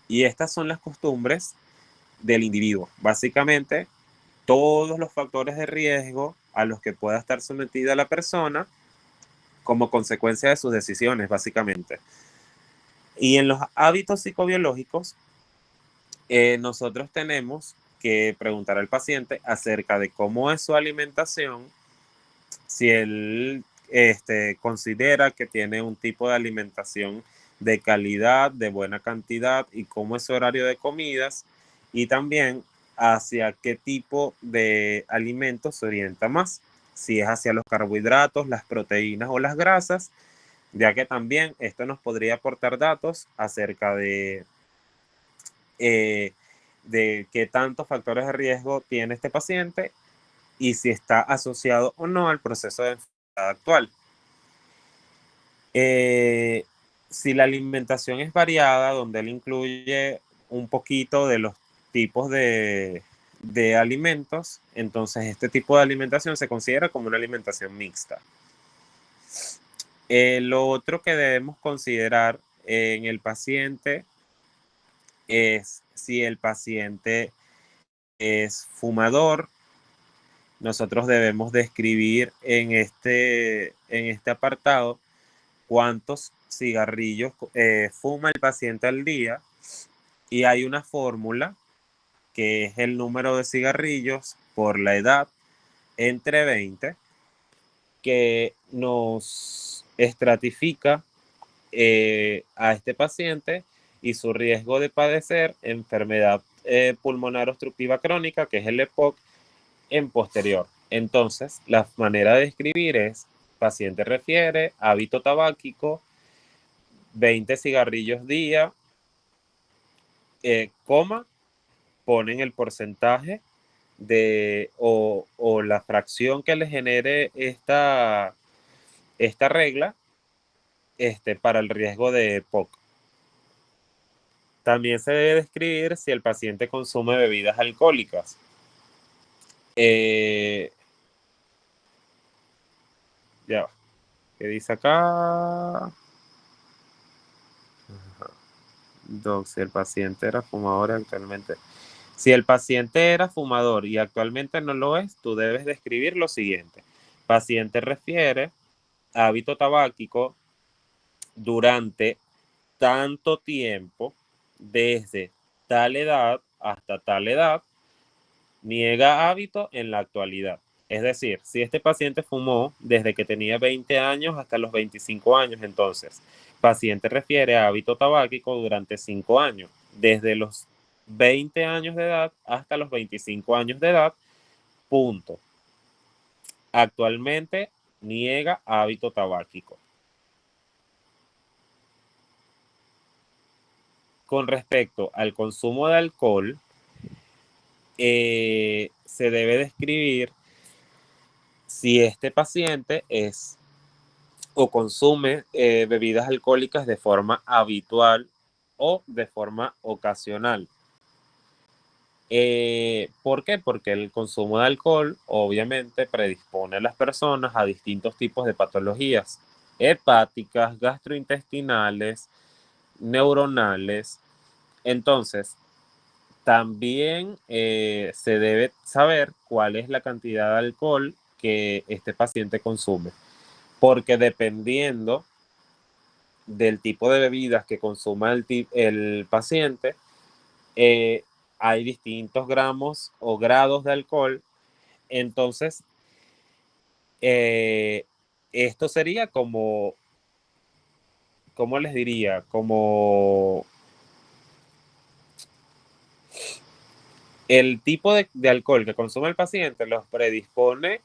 Y estas son las costumbres del individuo. Básicamente, todos los factores de riesgo a los que pueda estar sometida la persona como consecuencia de sus decisiones, básicamente. Y en los hábitos psicobiológicos, nosotros tenemos que preguntar al paciente acerca de cómo es su alimentación, si él considera que tiene un tipo de alimentación de calidad, de buena cantidad y cómo es su horario de comidas y también hacia qué tipo de alimentos se orienta más, si es hacia los carbohidratos, las proteínas o las grasas, ya que también esto nos podría aportar datos acerca de qué tantos factores de riesgo tiene este paciente y si está asociado o no al proceso de enfermedad actual. Si la alimentación es variada, donde él incluye un poquito de los tipos de alimentos, entonces este tipo de alimentación se considera como una alimentación mixta. Lo otro que debemos considerar en el paciente es si el paciente es fumador. Nosotros debemos describir en este apartado cuántos cigarrillos fuma el paciente al día Y hay una fórmula que es el número de cigarrillos por la edad entre 20, que nos estratifica a este paciente y su riesgo de padecer enfermedad pulmonar obstructiva crónica, que es el EPOC, en posterior. Entonces, la manera de escribir es: paciente refiere, hábito tabáquico, 20 cigarrillos día, coma, ponen el porcentaje o la fracción que le genere esta regla para el riesgo de EPOC. También se debe describir si el paciente consume bebidas alcohólicas. Ya va. ¿Qué dice acá? Doc, si el paciente era fumador actualmente. Si el paciente era fumador y actualmente no lo es, tú debes describir lo siguiente. Paciente refiere a hábito tabáquico durante tanto tiempo, desde tal edad hasta tal edad, niega hábito en la actualidad. Es decir, si este paciente fumó desde que tenía 20 años hasta los 25 años, entonces, paciente refiere a hábito tabáquico durante 5 años, desde los 20 años de edad hasta los 25 años de edad, punto. Actualmente niega hábito tabáquico. Con respecto al consumo de alcohol, se debe describir si este paciente es o consume bebidas alcohólicas de forma habitual o de forma ocasional. ¿Por qué? Porque el consumo de alcohol obviamente predispone a las personas a distintos tipos de patologías hepáticas, gastrointestinales, neuronales. Entonces, también se debe saber cuál es la cantidad de alcohol que este paciente consume, porque dependiendo del tipo de bebidas que consuma el paciente, hay distintos gramos o grados de alcohol. Entonces, esto sería como, ¿cómo les diría? Como el tipo de alcohol que consume el paciente los predispone,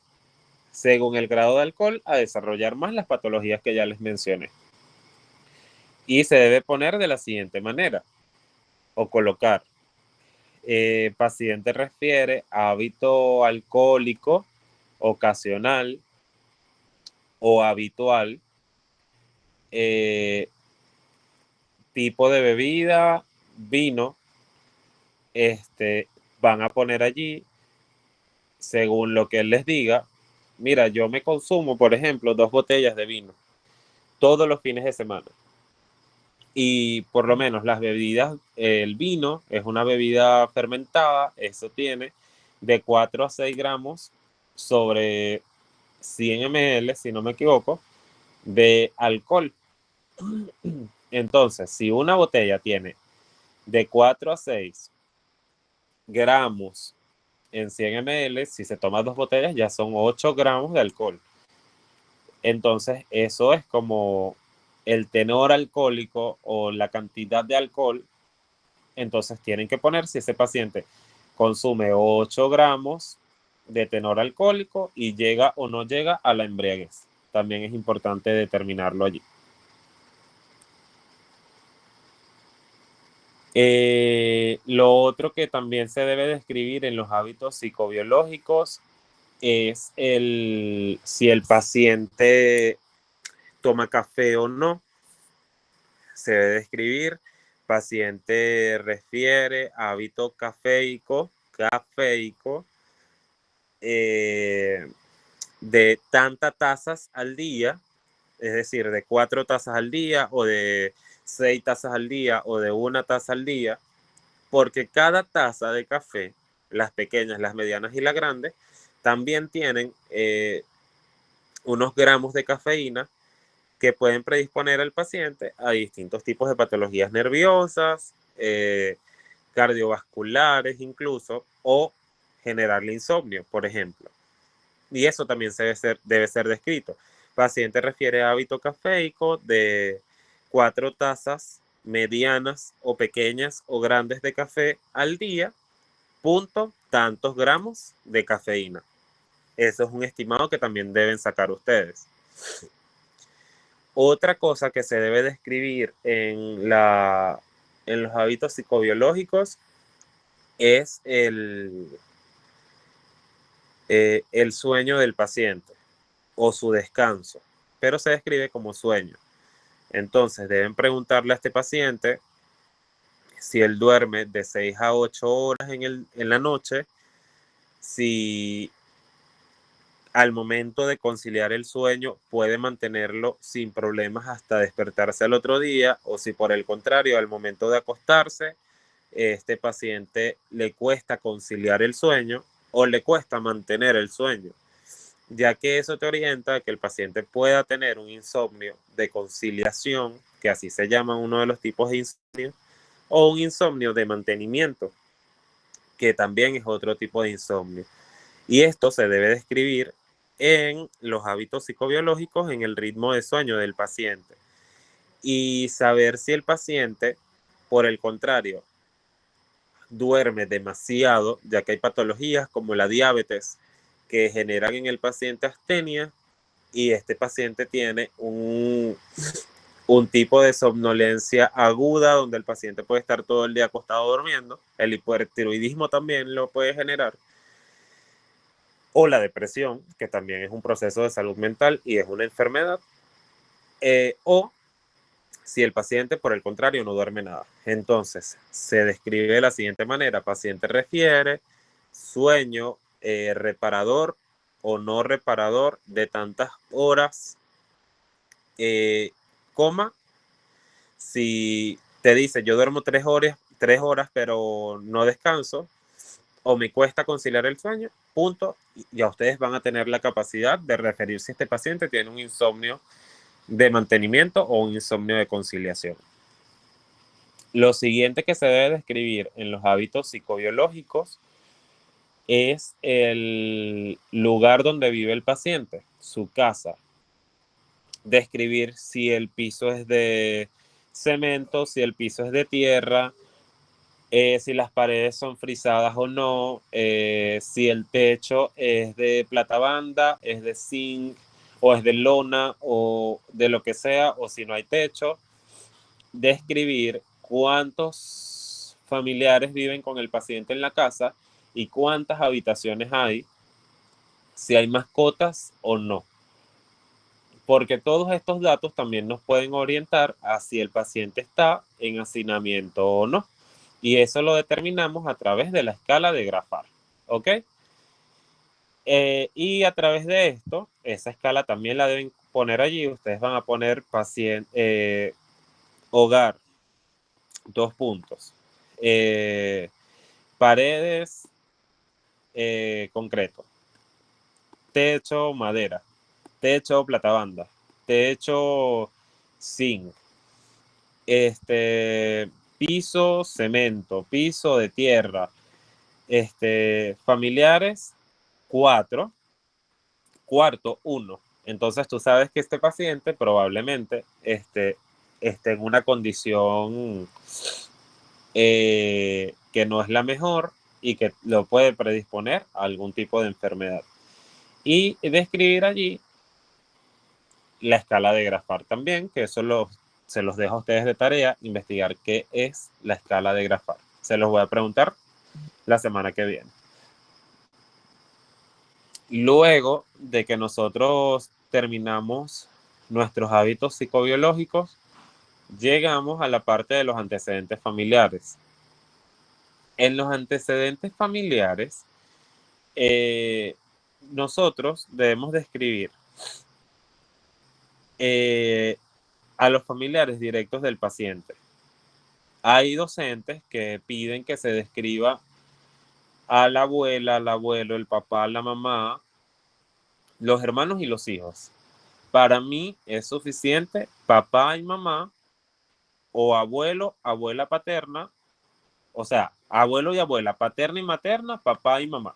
según el grado de alcohol, a desarrollar más las patologías que ya les mencioné. Y se debe poner de la siguiente manera, o colocar. Paciente refiere a hábito alcohólico ocasional o habitual, tipo de bebida, vino, van a poner allí, según lo que él les diga. Mira, yo me consumo, por ejemplo, 2 botellas de vino todos los fines de semana. Y por lo menos las bebidas, el vino es una bebida fermentada, eso tiene de 4 a 6 gramos sobre 100 ml, si no me equivoco, de alcohol. Entonces, si una botella tiene de 4 a 6 gramos en 100 ml, si se toma 2 botellas ya son 8 gramos de alcohol. Entonces, eso es como el tenor alcohólico o la cantidad de alcohol. Entonces, tienen que poner si ese paciente consume 8 gramos de tenor alcohólico y llega o no llega a la embriaguez. También es importante determinarlo allí. Lo otro que también se debe describir en los hábitos psicobiológicos es si el paciente toma café o no. Se debe describir: paciente refiere a hábito cafeico, de tantas tazas al día, es decir, de 4 tazas al día o de 6 tazas al día o de 1 taza al día, porque cada taza de café, las pequeñas, las medianas y las grandes, también tienen unos gramos de cafeína que pueden predisponer al paciente a distintos tipos de patologías nerviosas, cardiovasculares incluso, o generarle insomnio, por ejemplo. Y eso también debe ser descrito. Paciente refiere a hábito cafeico de 4 tazas medianas o pequeñas o grandes de café al día, punto, tantos gramos de cafeína. Eso es un estimado que también deben sacar ustedes. Otra cosa que se debe describir en los hábitos psicobiológicos es el sueño del paciente o su descanso, pero se describe como sueño. Entonces deben preguntarle a este paciente si él duerme de 6 a 8 horas en la noche, si al momento de conciliar el sueño puede mantenerlo sin problemas hasta despertarse al otro día, o si por el contrario al momento de acostarse este paciente le cuesta conciliar el sueño o le cuesta mantener el sueño, ya que eso te orienta a que el paciente pueda tener un insomnio de conciliación, que así se llama uno de los tipos de insomnio, o un insomnio de mantenimiento, que también es otro tipo de insomnio. Y esto se debe describir en los hábitos psicobiológicos, en el ritmo de sueño del paciente. Y saber si el paciente, por el contrario, duerme demasiado, ya que hay patologías como la diabetes que generan en el paciente astenia, y este paciente tiene un tipo de somnolencia aguda donde el paciente puede estar todo el día acostado durmiendo. El hipotiroidismo también lo puede generar, o la depresión, que también es un proceso de salud mental y es una enfermedad, o si el paciente, por el contrario, no duerme nada. Entonces, se describe de la siguiente manera: paciente refiere sueño reparador o no reparador de tantas horas, coma, si te dice yo duermo 3 horas pero no descanso, o me cuesta conciliar el sueño, punto, ya ustedes van a tener la capacidad de referir si este paciente tiene un insomnio de mantenimiento o un insomnio de conciliación. Lo siguiente que se debe describir en los hábitos psicobiológicos es el lugar donde vive el paciente, su casa. Describir si el piso es de cemento, si el piso es de tierra, si las paredes son frisadas o no, si el techo es de platabanda, es de zinc, o es de lona, o de lo que sea, o si no hay techo. Describir cuántos familiares viven con el paciente en la casa y cuántas habitaciones hay, si hay mascotas o no. Porque todos estos datos también nos pueden orientar a si el paciente está en hacinamiento o no. Y eso lo determinamos a través de la escala de Grafar. ¿Ok? Y a través de esto, esa escala también la deben poner allí. Ustedes van a poner paciente, hogar, 2 puntos. Paredes, concreto. Techo, madera. Techo, platabanda. Techo, zinc. Piso, cemento. Piso de tierra. Familiares, 4. Cuarto, 1. Entonces tú sabes que este paciente probablemente esté en una condición que no es la mejor y que lo puede predisponer a algún tipo de enfermedad. Y describir allí la escala de Grafar también, que eso se los dejo a ustedes de tarea, investigar qué es la escala de Grafar. Se los voy a preguntar la semana que viene. Luego de que nosotros terminamos nuestros hábitos psicobiológicos, llegamos a la parte de los antecedentes familiares. En los antecedentes familiares, nosotros debemos describir a los familiares directos del paciente. Hay docentes que piden que se describa a la abuela, al abuelo, el papá, la mamá, los hermanos y los hijos. Para mí es suficiente papá y mamá, o abuelo, abuela paterna, O sea, abuelo y abuela, paterna y materna, papá y mamá.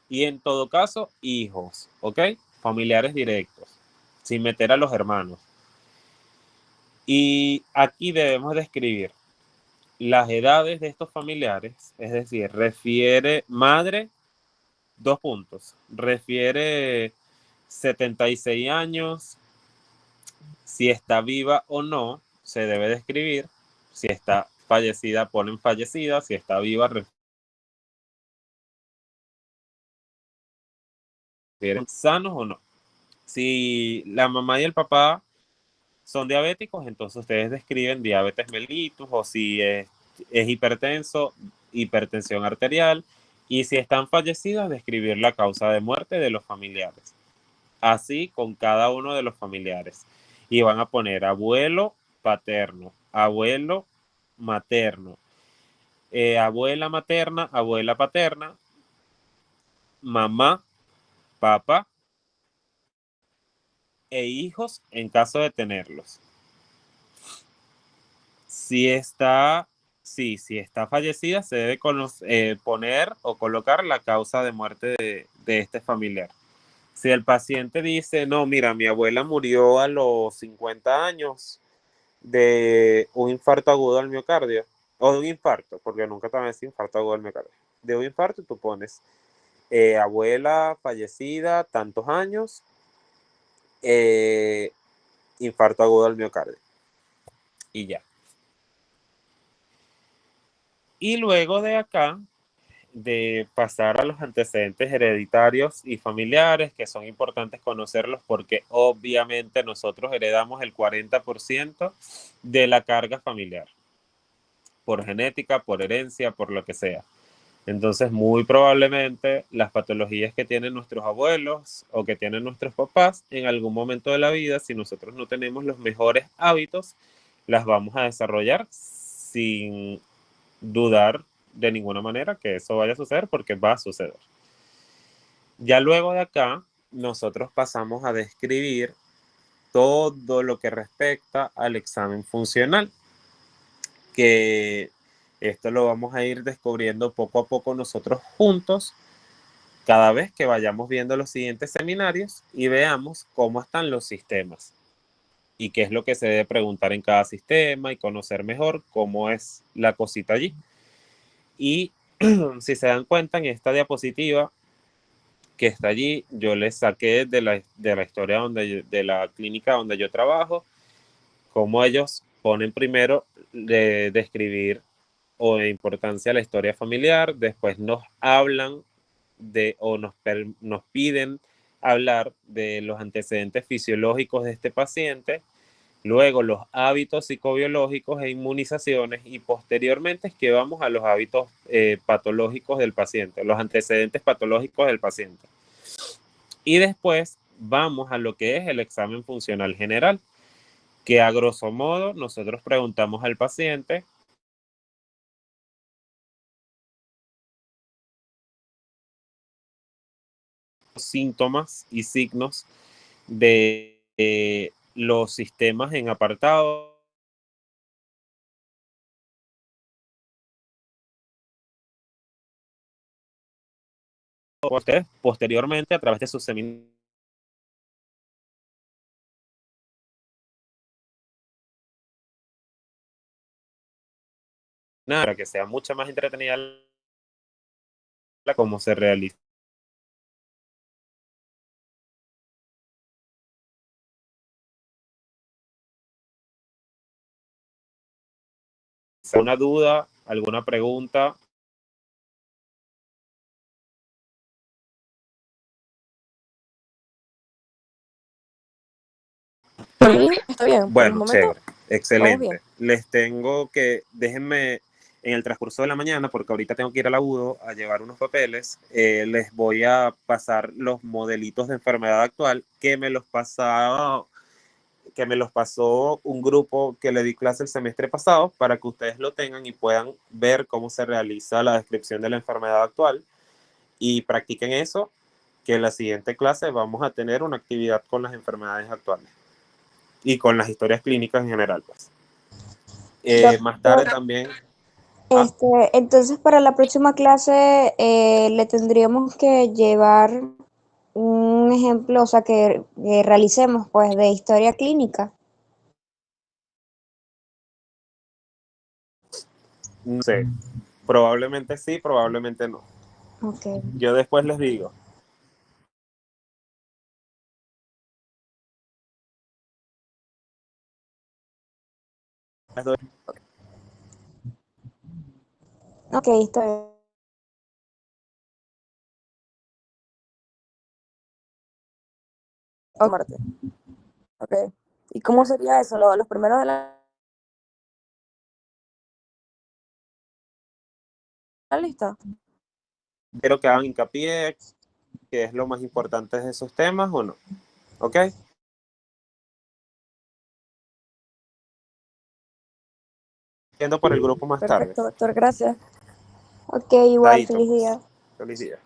Y en todo caso, hijos, ¿ok? Familiares directos, sin meter a los hermanos. Y aquí debemos describir las edades de estos familiares, es decir, refiere madre, 2 puntos, refiere 76 años, si está viva o no, se debe describir, si está fallecida, ponen fallecida, si está viva, refieren sanos o no. Si la mamá y el papá son diabéticos, entonces ustedes describen diabetes mellitus, o si es hipertenso, hipertensión arterial, y si están fallecidos, describir la causa de muerte de los familiares. Así con cada uno de los familiares. Y van a poner abuelo paterno, abuelo materno, abuela materna, abuela paterna, mamá, papá e hijos en caso de tenerlos. Si está, si está fallecida, se debe poner o colocar la causa de muerte de este familiar. Si el paciente dice, no, mira, mi abuela murió a los 50 años de un infarto agudo al miocardio, o de un infarto, porque nunca te van a decir infarto agudo al miocardio. De un infarto tú pones abuela fallecida, tantos años, infarto agudo al miocardio. Y ya. Y luego de acá, de pasar a los antecedentes hereditarios y familiares, que son importantes conocerlos porque obviamente nosotros heredamos el 40% de la carga familiar, por genética, por herencia, por lo que sea. Entonces, muy probablemente las patologías que tienen nuestros abuelos o que tienen nuestros papás en algún momento de la vida, si nosotros no tenemos los mejores hábitos, las vamos a desarrollar sin dudar de ninguna manera que eso vaya a suceder, porque va a suceder. Ya luego de acá, nosotros pasamos a describir todo lo que respecta al examen funcional, que esto lo vamos a ir descubriendo poco a poco nosotros juntos, cada vez que vayamos viendo los siguientes seminarios y veamos cómo están los sistemas y qué es lo que se debe preguntar en cada sistema y conocer mejor cómo es la cosita allí. Y si se dan cuenta, en esta diapositiva que está allí, yo les saqué de la historia de la clínica donde yo trabajo, cómo ellos ponen primero de describir o de importancia la historia familiar, después nos hablan o nos piden hablar de los antecedentes fisiológicos de este paciente, luego los hábitos psicobiológicos e inmunizaciones, y posteriormente es que vamos a los hábitos patológicos del paciente, los antecedentes patológicos del paciente. Y después vamos a lo que es el examen funcional general, que a grosso modo nosotros preguntamos al paciente síntomas y signos de los sistemas en apartado. Ustedes posteriormente a través de sus seminarios para que sea mucho más entretenida cómo se realiza una duda, alguna pregunta. Por mí está bien, por el Bueno, momento chévere, vamos bien. excelente. Les tengo que, déjenme en el transcurso de la mañana, porque ahorita tengo que ir al agudo a llevar unos papeles, les voy a pasar los modelitos de enfermedad actual que me los pasó un grupo que le di clase el semestre pasado, para que ustedes lo tengan y puedan ver cómo se realiza la descripción de la enfermedad actual y practiquen eso, que en la siguiente clase vamos a tener una actividad con las enfermedades actuales y con las historias clínicas en general, pues. Más tarde Doctor, también, Ah, Entonces para la próxima clase le tendríamos que llevar un ejemplo, o sea, que realicemos pues de historia clínica. no sé, probablemente sí, probablemente no. Ok. Yo después les digo. Les doy- Ok, está bien. Ok, Marte. Ok. ¿Y cómo sería eso? Los primeros de la lista. Quiero que hagan hincapié, que es lo más importante de esos temas o no. ¿Ok? Yendo por el grupo más tarde. Perfecto, doctor, gracias. Ok, igual, Chaito, feliz día. pues. Feliz día.